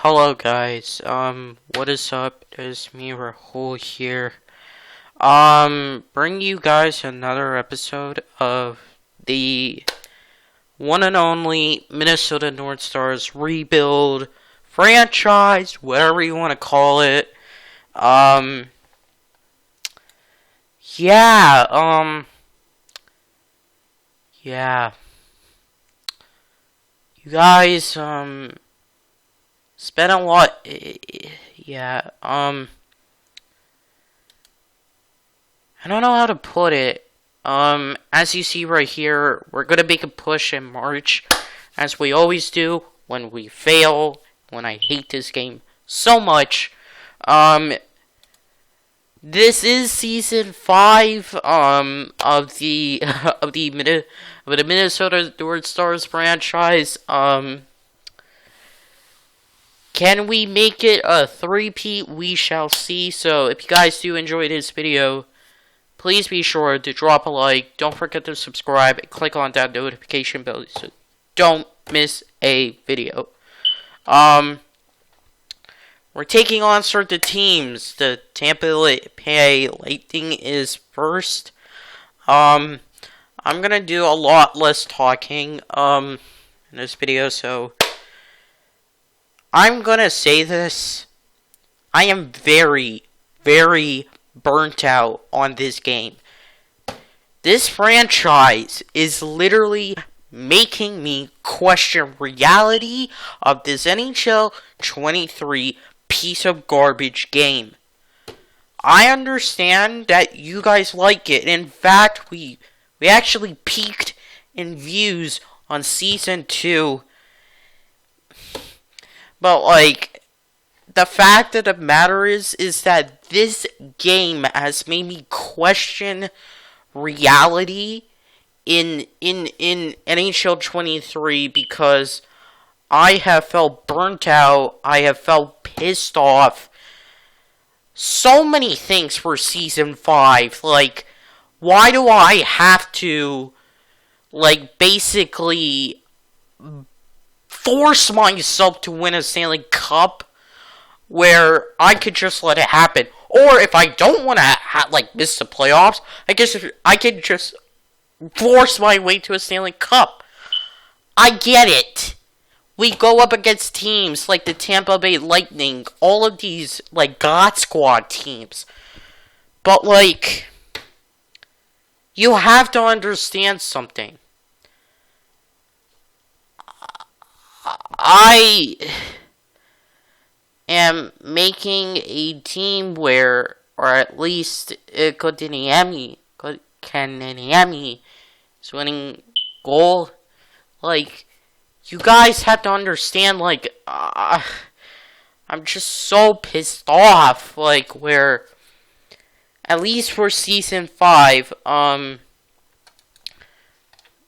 Hello guys, what is up? It's me, Rahul here. Bring you guys another episode of the one and only Minnesota North Stars rebuild franchise, whatever you want to call it. Yeah. You guys, spent a lot, I don't know how to put it. As you see right here, we're gonna make a push in March, as we always do when we fail, when I hate this game so much. This is season 5, of the, of the Minnesota North Stars franchise. Can we make it a three-peat? We shall see. So, if you guys do enjoy this video, please be sure to drop a like. Don't forget to subscribe and click on that notification bell so don't miss a video. We're taking on certain teams. The Tampa Bay Lightning is first. I'm gonna do a lot less talking in this video, so I'm gonna say this. I am very, very burnt out on this game. This franchise is literally making me question reality of this NHL 23 piece of garbage game. I understand that you guys like it. In fact, we actually peaked in views on season 2. But, like, the fact of the matter is that this game has made me question reality in NHL 23 because I have felt burnt out. I have felt pissed off. So many things for season 5. Like, why do I have to, like, basically force myself to win a Stanley Cup where I could just let it happen? Or if I don't want to miss the playoffs, I guess I could just force my way to a Stanley Cup. I get it. We go up against teams like the Tampa Bay Lightning, all of these like God Squad teams. But like, you have to understand something. I am making a team where, or at least Kotkaniemi is winning goal. Like, you guys have to understand, like, I'm just so pissed off, like, where, at least for season 5,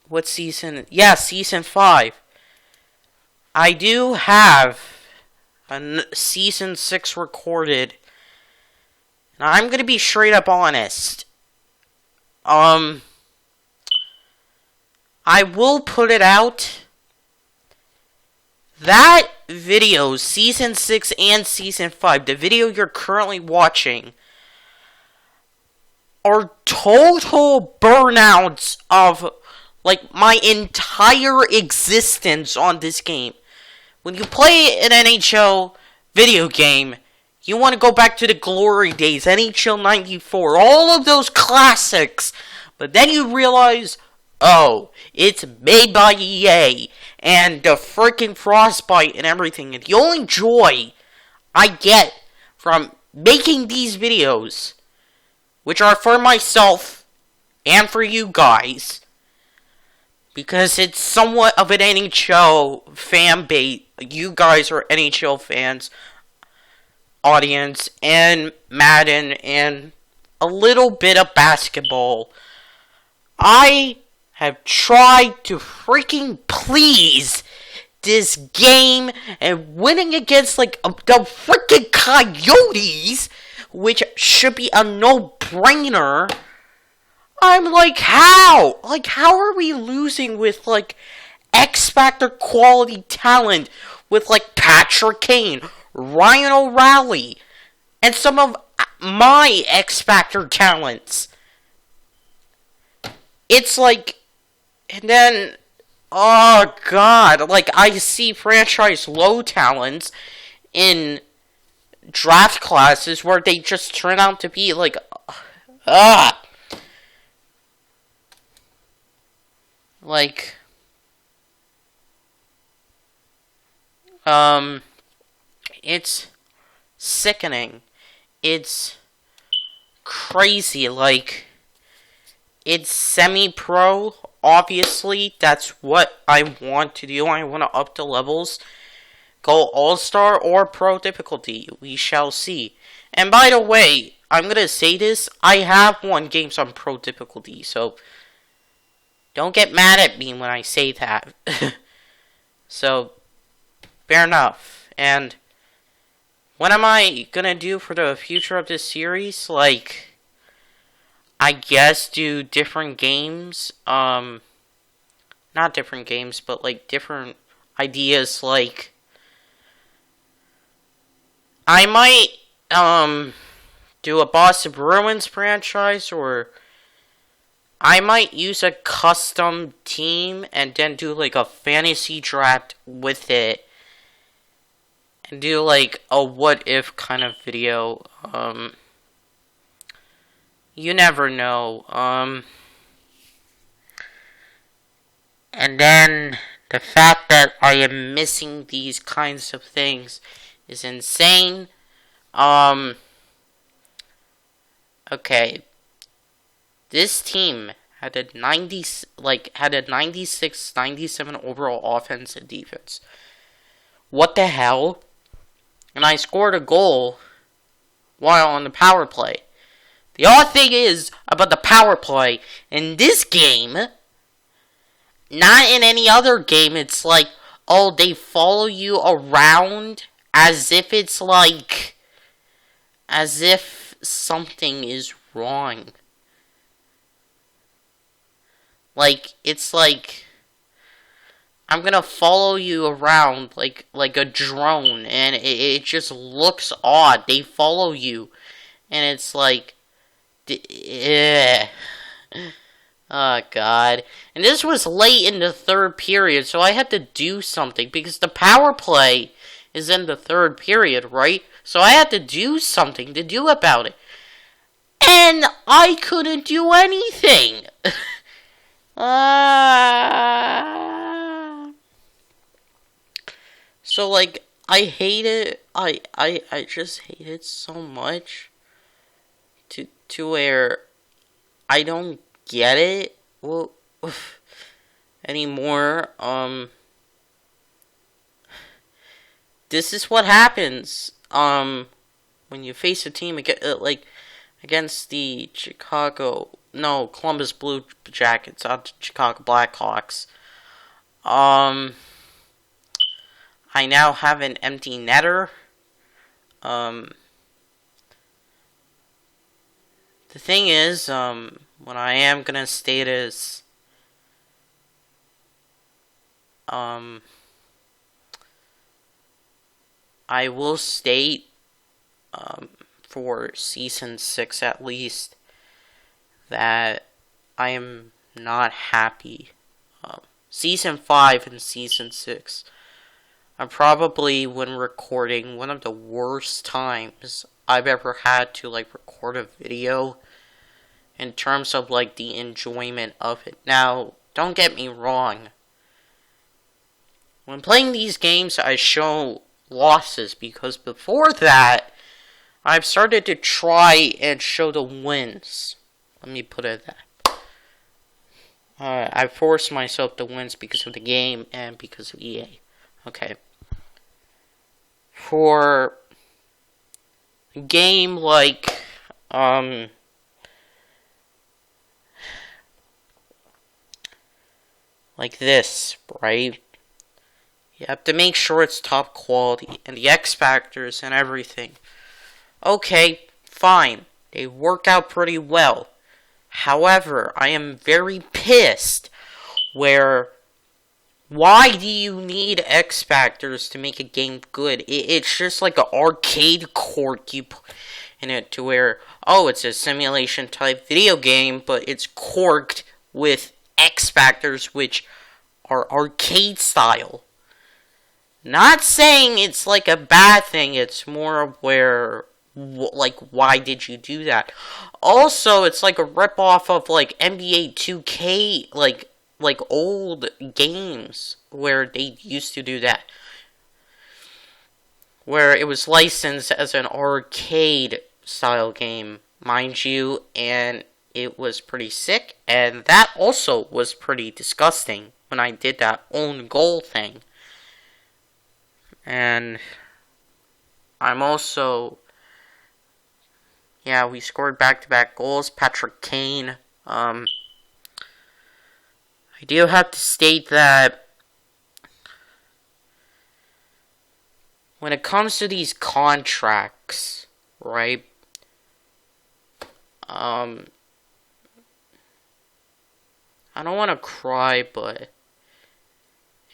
what season? Yeah, season 5. I do have a season 6 recorded. Now, I'm gonna be straight up honest. I will put it out. That video, season 6 and season 5, the video you're currently watching, are total burnouts of, like, my entire existence on this game. When you play an NHL video game, you want to go back to the glory days, NHL 94, all of those classics. But then you realize, oh, it's made by EA, and the freaking Frostbite and everything. And the only joy I get from making these videos, which are for myself and for you guys, because it's somewhat of an NHL fan base. You guys are NHL fans, audience, and Madden, and a little bit of basketball. I have tried to freaking please this game, and winning against, like, the freaking Coyotes, which should be a no-brainer. I'm like, how? Like, how are we losing with, like, X-Factor quality talent with like Patrick Kane, Ryan O'Reilly, and some of my X Factor talents. It's like, and then, oh god, like I see franchise low talents in draft classes where they just turn out to be like, like, it's sickening. It's crazy. Like, it's semi-pro. Obviously, that's what I want to do. I want to up the levels. Go all-star or pro difficulty. We shall see. And by the way, I'm going to say this. I have won games on pro difficulty. So, don't get mad at me when I say that. So, fair enough. And what am I going to do for the future of this series? Like, I guess do different games. Not different games, but like different ideas. Like, I might do a Boston Bruins franchise, or I might use a custom team and then do like a fantasy draft with it. And do like a what if kind of video. You never know. And then the fact that I am missing these kinds of things is insane. Okay. This team had a 96, 97 overall offense and defense. What the hell? And I scored a goal while on the power play. The odd thing is about the power play in this game, not in any other game, it's like, oh, they follow you around as if it's like, as if something is wrong. Like, it's like, I'm gonna follow you around like a drone, and it just looks odd. They follow you, and it's like, oh god. And this was late in the third period, so I had to do something, because the power play is in the third period, right? So I had to do something to do about it. And I couldn't do anything! So, like, I hate it. I just hate it so much. To where I don't get it anymore. This is what happens when you face a team against the Columbus Blue Jackets, not Chicago Blackhawks. I now have an empty netter. The thing is, what I am gonna state is, I will state, for Season 6 at least, that I am not happy. Season 5 and Season 6 are probably, when recording, one of the worst times I've ever had to, like, record a video in terms of, like, the enjoyment of it. Now, don't get me wrong. When playing these games, I show losses, because before that, I've started to try and show the wins. Let me put it that. I forced myself to wins because of the game and because of EA. Okay. For a game like, like this, right? You have to make sure it's top quality, and the X factors and everything. Okay, fine. They work out pretty well. However, I am very pissed where Why do you need X factors to make a game good? It's just like an arcade cork you put in it to where, oh, it's a simulation type video game, but it's corked with X factors, which are arcade style. Not saying it's like a bad thing, it's more of where, like, why did you do that? Also, it's like a ripoff of, like, NBA 2K, like old games where they used to do that. Where it was licensed as an arcade style game, mind you, and it was pretty sick, and that also was pretty disgusting when I did that own goal thing. And I'm also, yeah, we scored back-to-back goals. Patrick Kane. I do have to state that when it comes to these contracts, right? I don't want to cry, but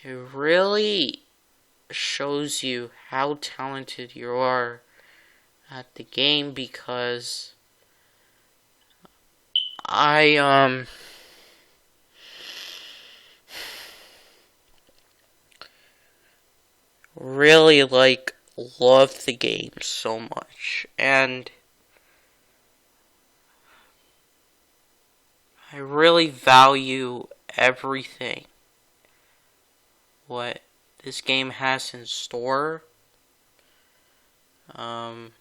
it really shows you how talented you are at the game, because I really love the game so much, and I really value everything what this game has in store. And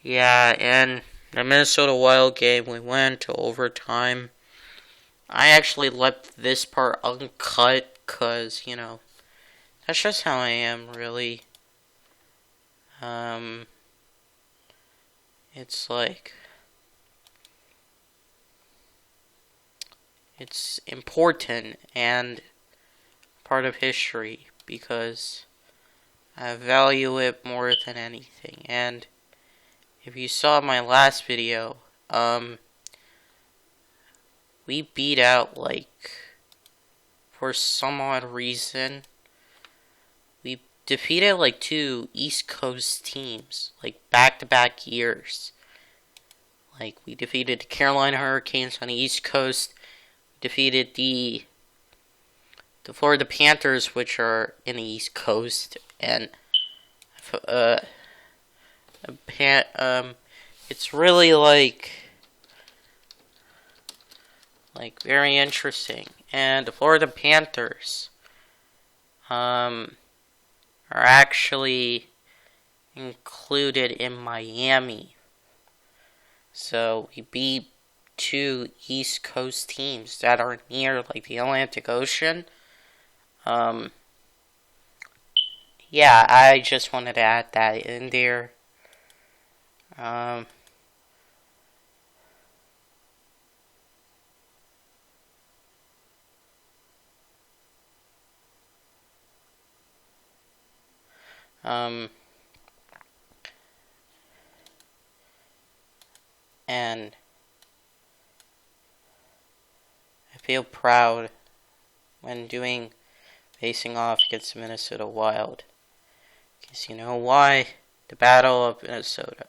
yeah, and the Minnesota Wild game, we went to overtime. I actually left this part uncut, cause, you know, that's just how I am, really. It's like, it's important and part of history, because I value it more than anything. And if you saw my last video, we beat out, like, for some odd reason, we defeated, like, 2 East Coast teams, like, back-to-back years. Like, we defeated the Carolina Hurricanes on the East Coast, defeated the Florida Panthers, which are in the East Coast, and it's really like very interesting. And the Florida Panthers are actually included in Miami, so we beat 2 East Coast teams that are near, like, the Atlantic Ocean. Yeah, I just wanted to add that in there. And I feel proud when facing off against the Minnesota Wild. Because you know why? The Battle of Minnesota.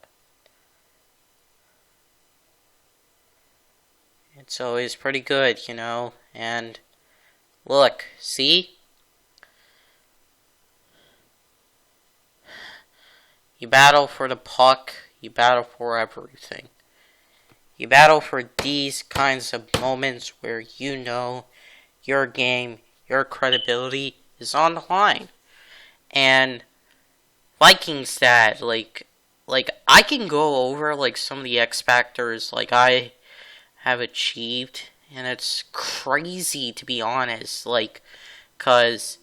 It's always pretty good, you know. And look, see? You battle for the puck. You battle for everything. You battle for these kinds of moments where you know your game, your credibility is on the line. And Vikings stat, like I can go over, like, some of the X factors, like, I have achieved, and it's crazy, to be honest, like, cause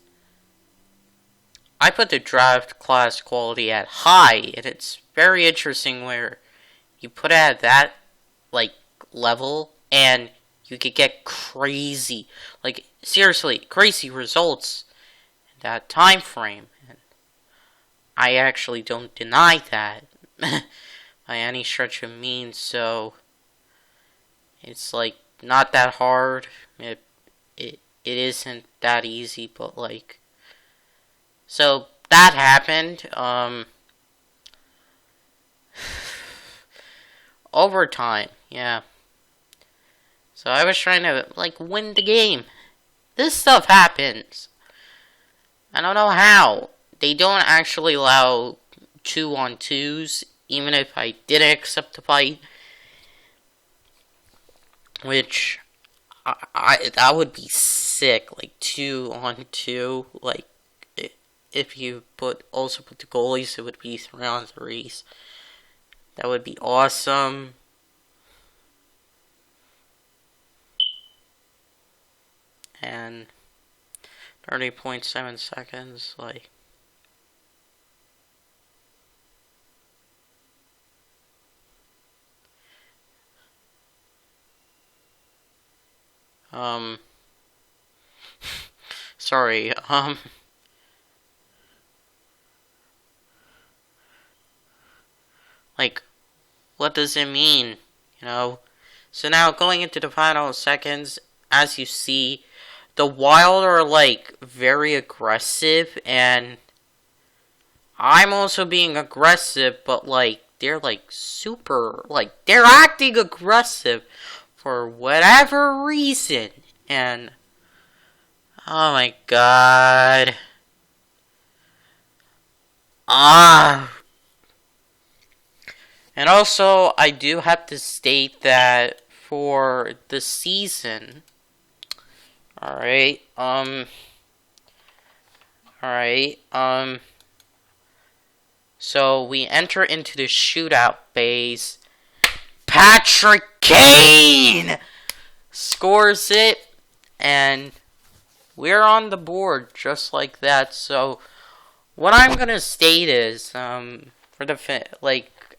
I put the draft class quality at high, and it's very interesting where you put it at that, like, level, and you could get crazy, like, seriously, crazy results in that time frame. And I actually don't deny that by any stretch of means, so it's like, not that hard. It isn't that easy, but like, so that happened. Overtime, yeah. So I was trying to like win the game. This stuff happens. I don't know how. They don't actually allow 2-on-2s, even if I didn't accept the fight. Which, I that would be sick, like 2-on-2. Like, if you also put the goalies, it would be 3-on-3s. That would be awesome. And 30.7 seconds, like. Sorry, like, what does it mean, you know? So now, going into the final seconds, as you see, the Wild are, like, very aggressive, and I'm also being aggressive, but, like, they're, like, super, like, they're acting aggressive for whatever reason, and, oh my god. And also, I do have to state that for the season, alright, so we enter into the shootout phase. Patrick Kane scores it, and we're on the board just like that. So what I'm gonna state is, for the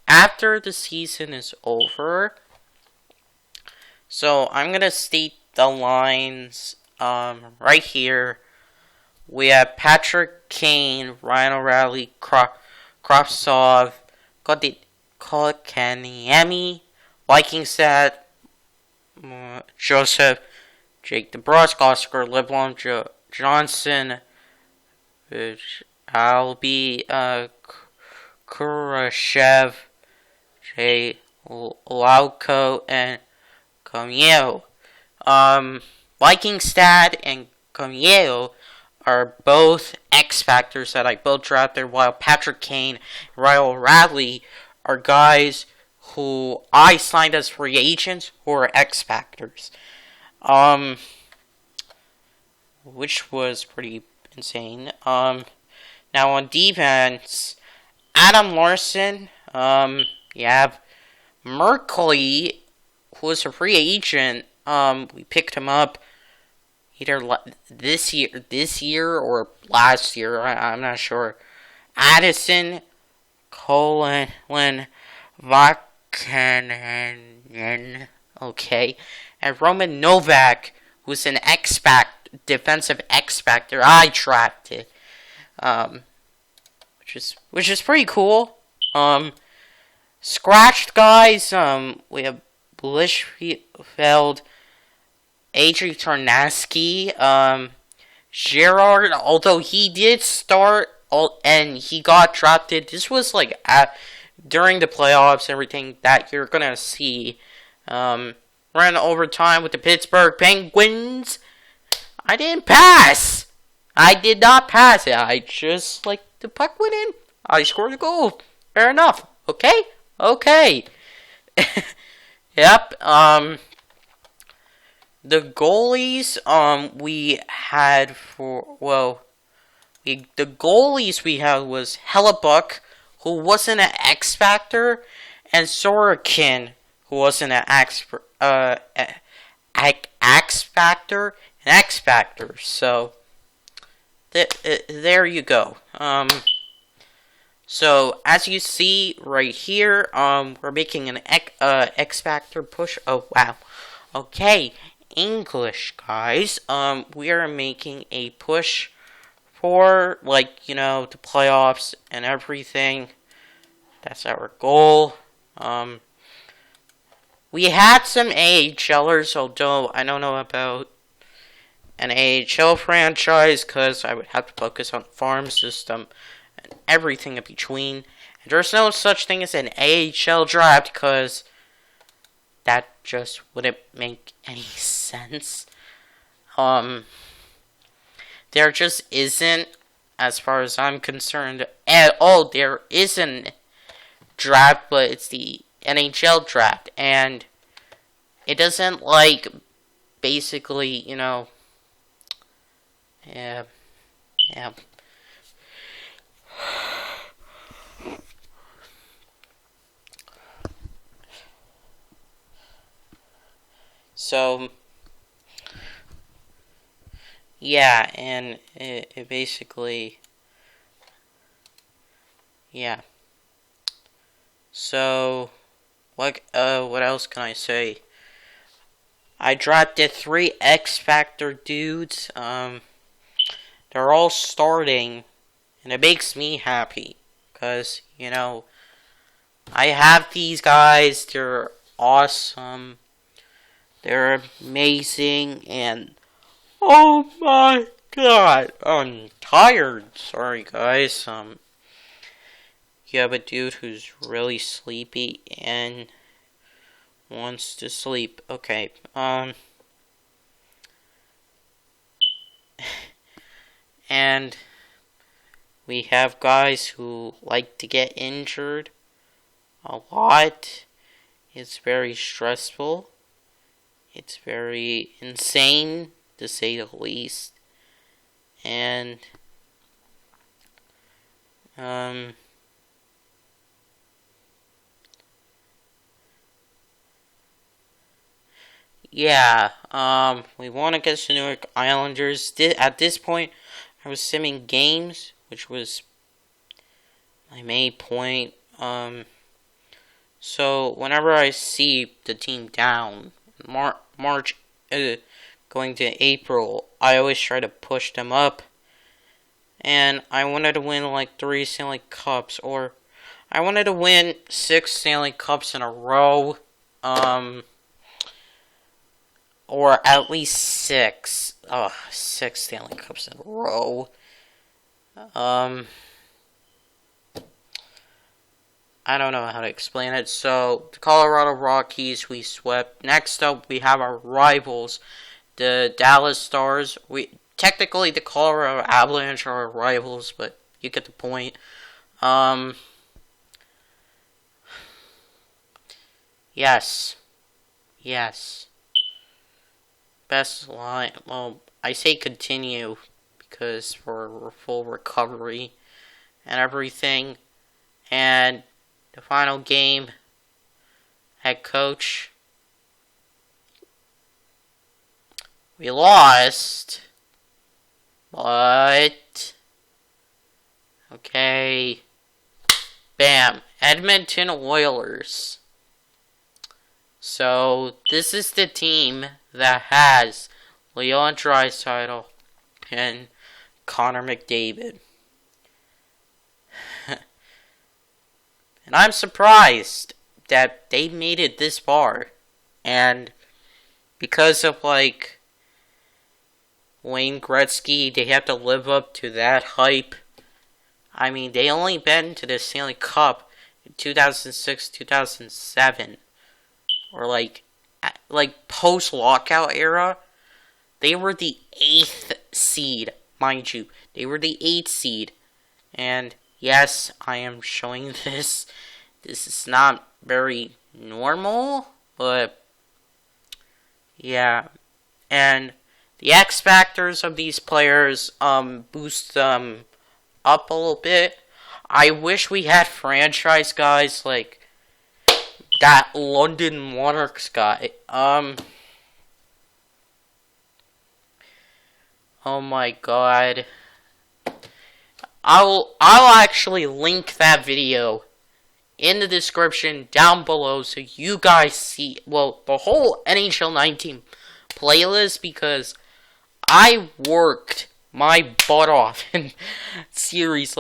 after the season is over, so I'm gonna state the lines right here. We have Patrick Kane, Ryan O'Reilly, Kravtsov, Kotkaniemi, Vikingstad, Joseph, Jake DeBrusk, Oscar Liblom, Johnson, Albi, Kurashev, Jay Lauko, and Comieo. Vikingstad and Comieo are both X Factors that I both drafted, while Patrick Kane and Ryan O'Reilly are guys who I signed as free agents who are X Factors. Which was pretty insane. Now on defense, Adam Larson, you have Merkley, who was a free agent. We picked him up either this year or last year. I'm not sure. Addison, Colin, Vakanen, okay, and Roman Novak, who's an defensive X Factor I drafted, which is pretty cool. Scratched guys, we have Blishfeld, Adri Tarnaski, Gerard, although he did start and he got drafted. This was like during the playoffs, everything that you're gonna see. Ran overtime with the Pittsburgh Penguins. I didn't pass. I did not pass it. I just, like, the puck went in. I scored a goal. Fair enough. Okay? Okay. Yep. The goalies, we had the goalies we had was Hellebuck, who wasn't an X Factor, and Sorokin, who wasn't an X Factor. So there you go. So as you see right here, we're making an X Factor push. Oh wow. Okay, English guys. We are making a push for, like, you know, the playoffs and everything. That's our goal. we had some AHLers, although I don't know about an AHL franchise because I would have to focus on the farm system and everything in between. And there's no such thing as an AHL draft because that just wouldn't make any sense. There just isn't, as far as I'm concerned, at all. There isn't draft, but it's the NHL draft, and it doesn't basically, yeah. So, yeah, and it basically, yeah. So, what else can I say? I drafted 3 X Factor dudes. They're all starting, and it makes me happy, because, I have these guys, they're awesome, they're amazing, and oh my god, I'm tired, sorry guys, you have a dude who's really sleepy and wants to sleep. Okay, and we have guys who like to get injured a lot. It's very stressful. It's very insane, to say the least. And, yeah, we won against the New York Islanders. At this point, I was simming games, which was my main point. So whenever I see the team down, March going to April, I always try to push them up. And I wanted to win 3 Stanley Cups, or I wanted to win 6 Stanley Cups in a row. Or at least 6. 6 Stanley Cups in a row. I don't know how to explain it. So, the Colorado Rockies, we swept. Next up, we have our rivals, the Dallas Stars. Technically, the Colorado Avalanche are our rivals, but you get the point. Yes. Best line. Well, I say continue because for full recovery and everything. And the final game, head coach. We lost, but okay. Bam, Edmonton Oilers. So this is the team that has Leon Draisaitl and Connor McDavid. And I'm surprised that they made it this far. And because of Wayne Gretzky, they have to live up to that hype. I mean, they only been to the Stanley Cup in 2006, 2007. Or post-lockout era. They were the 8th seed, mind you. They were the 8th seed. And yes, I am showing this. This is not very normal, but yeah. And the X factors of these players boost them up a little bit. I wish we had franchise guys like that London Monarchs guy. Oh my god. I'll actually link that video in the description down below so you guys see, well, the whole NHL 19 playlist, because I worked my butt off in series,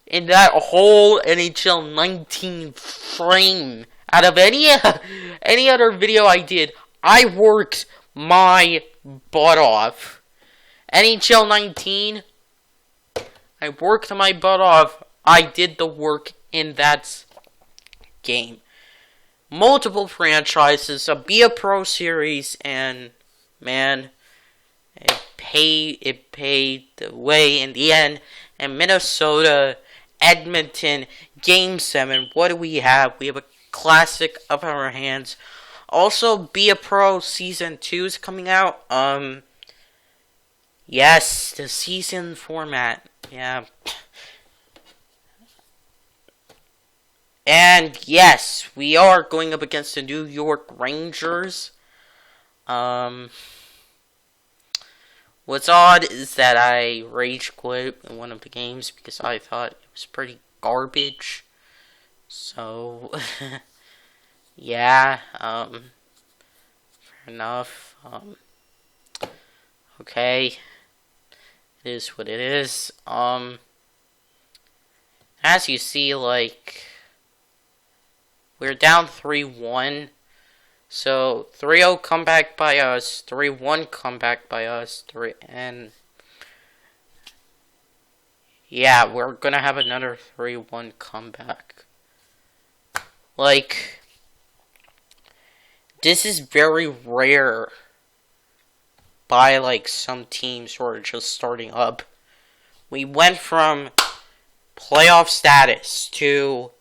in that whole NHL 19 frame Out of any other video I did, I worked my butt off. NHL 19, I worked my butt off. I did the work in that game. Multiple franchises, a Be a Pro series, and man, it paid the way in the end. And Minnesota, Edmonton, Game 7. What do we have? We have a classic up in our hands. Also, Be a Pro Season 2 is coming out. Yes, the season format. Yeah. And yes, we are going up against the New York Rangers. What's odd is that I rage quit in one of the games because I thought it was pretty garbage. So, yeah, fair enough. Okay, it is what it is. As you see, like, we're down 3-1. So, 3-0 comeback by us, 3-1 comeback by us, and yeah, we're gonna have another 3-1 comeback. Like, this is very rare by, like, some teams who are just starting up. We went from playoff status to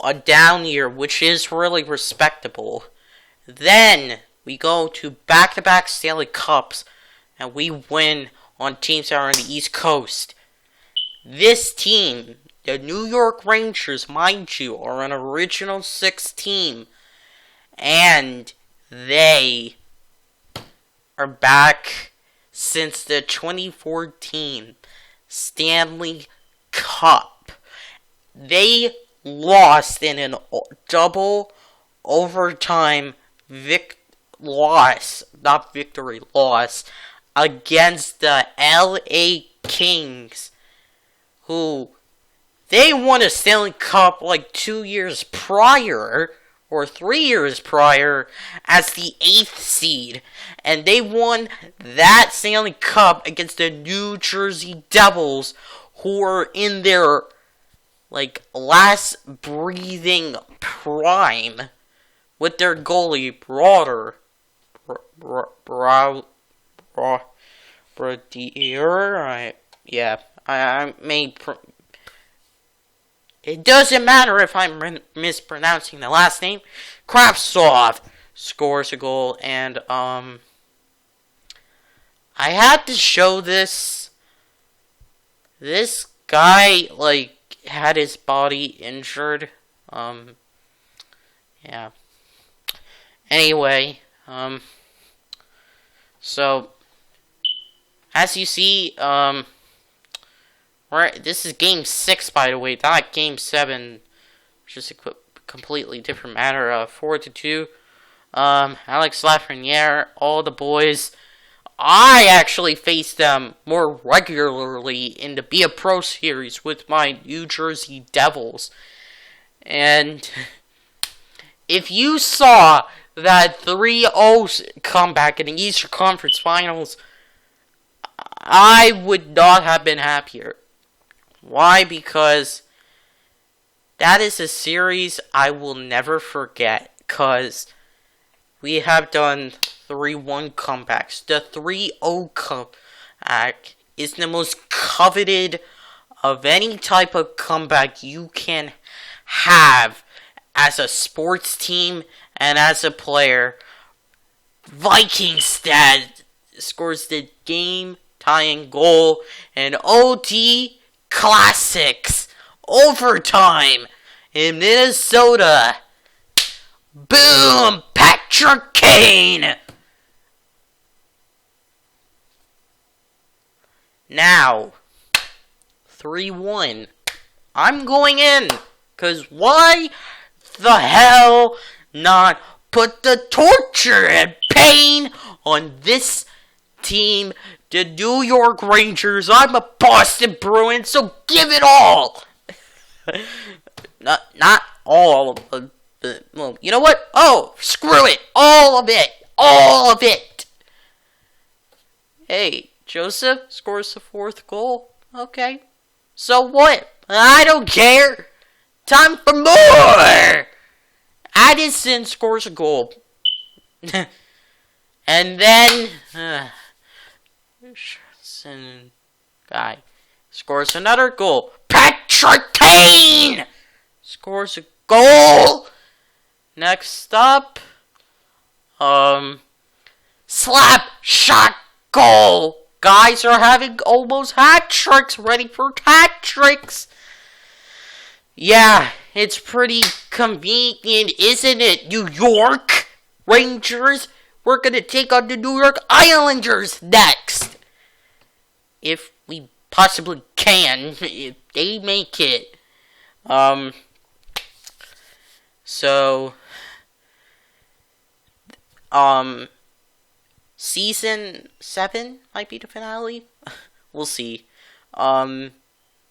a down year, which is really respectable. Then we go to back-to-back Stanley Cups, and we win on teams that are on the East Coast. This team, the New York Rangers, mind you, are an original 6 team, and they are back since the 2014 Stanley Cup. They lost in a double overtime loss against the LA Kings, who they won a Stanley Cup like 2 years prior or 3 years prior as the 8th seed, and they won that Stanley Cup against the New Jersey Devils, who were in their like last breathing prime with their goalie Braudier. I may. It doesn't matter if I'm mispronouncing the last name. Kravtsov scores a goal, and I had to show this. This guy like had his body injured. Yeah. Anyway, so as you see, this is Game 6, by the way, not Game 7, which is a completely different matter. 4-2. Alex Lafreniere, all the boys. I actually face them more regularly in the Be a Pro series with my New Jersey Devils. And if you saw that 3-0 comeback in the Eastern Conference Finals, I would not have been happier. Why? Because that is a series I will never forget, because we have done 3-1 comebacks. The 3-0 comeback is the most coveted of any type of comeback you can have as a sports team and as a player. Vikings scores the game-tying goal, and OT Classics overtime in Minnesota. Boom! Patrick Kane! Now, 3-1. I'm going in, because why the hell not put the torture and pain on this team, the New York Rangers? I'm a Boston Bruin, so give it all. not all, But, well, you know what? Oh, screw it! All of it! All of it! Hey, Joseph scores the 4th goal. Okay. So what? I don't care! Time for more! Addison scores a goal. And then... guy scores another goal. Patrick Kane scores a goal. Next up, slap shot goal. Guys are having almost hat tricks, ready for hat tricks. Yeah, it's pretty convenient, isn't it, New York Rangers? We're gonna take on the New York Islanders next. If we possibly can, if they make it. Season 7 might be the finale. We'll see.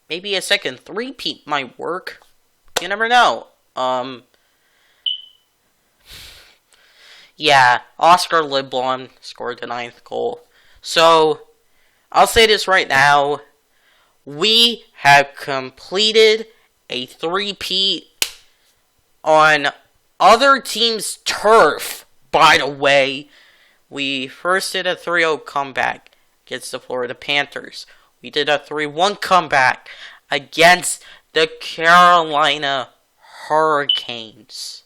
Maybe a second three-peat might work. You never know. Yeah, Oscar Lindblom scored the 9th goal. So, I'll say this right now. We have completed a three-peat on other teams' turf, by the way. We first did a 3-0 comeback against the Florida Panthers. We did a 3-1 comeback against the Carolina Hurricanes.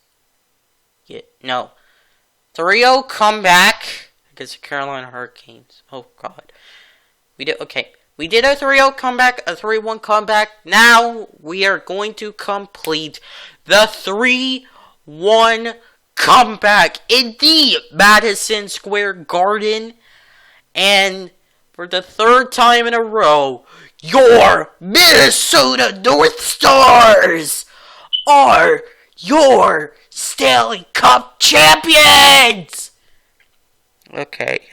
3-0 comeback against the Carolina Hurricanes. Oh, God. We did a 3-0 comeback, a 3-1 comeback. Now we are going to complete the 3-1 comeback in the Madison Square Garden. And for the 3rd time in a row, your Minnesota North Stars are your Stanley Cup champions! Okay,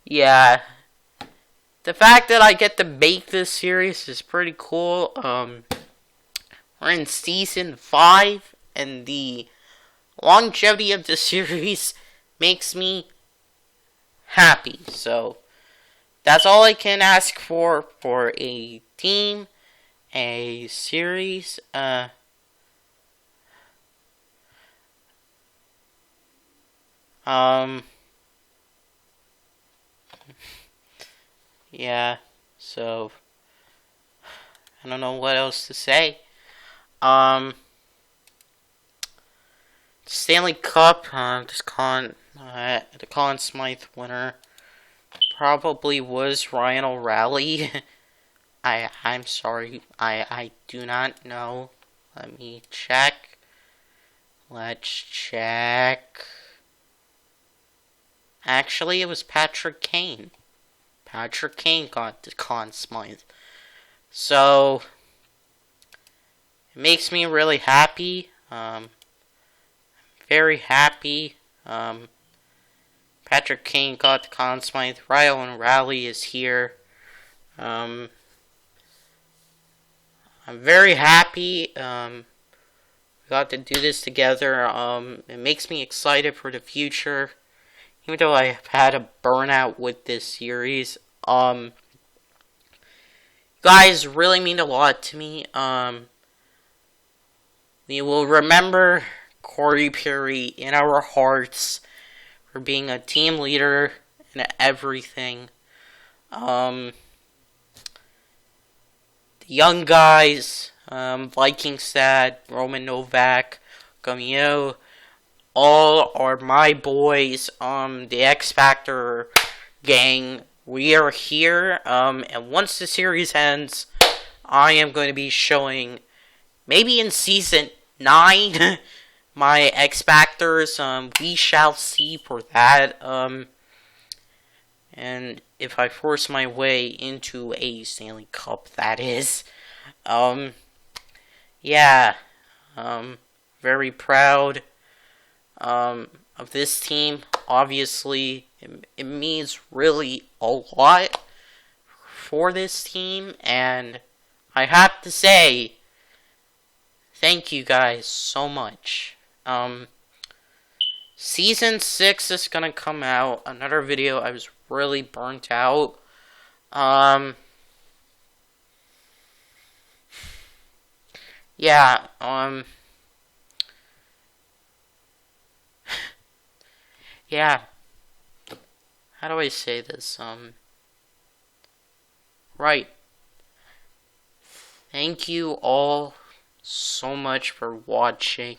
yeah. The fact that I get to make this series is pretty cool. We're in season 5, and the longevity of the series makes me happy. So, that's all I can ask for a team, a series, yeah, so, I don't know what else to say. Stanley Cup, the Colin Smythe winner probably was Ryan O'Reilly. I'm sorry, I do not know. Let me check. Let's check. Actually, it was Patrick Kane. Patrick Kane got the Conn Smythe. So, it makes me really happy. Very happy. Patrick Kane got the Conn Smythe. Ryan O'Reilly is here. I'm very happy. We got to do this together. It makes me excited for the future. Even though I have had a burnout with this series, you guys really mean a lot to me. We will remember Corey Perry in our hearts for being a team leader and everything. The young guys, Vikingstad, Roman Novak, Camille, all are my boys, the X Factor gang. We are here, and once the series ends, I am going to be showing, maybe in season 9, my X Factors. We shall see for that. And if I force my way into a Stanley Cup, that is. Yeah. Very proud of this team. Obviously, it means really a lot for this team, and I have to say, thank you guys so much. Season 6 is gonna come out. Another video. I was really burnt out. Yeah, yeah. How do I say this? Right. Thank you all so much for watching.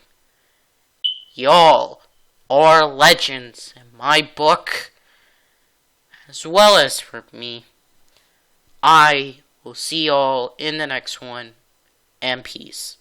Y'all are legends in my book, as well as for me. I will see y'all in the next one, and peace.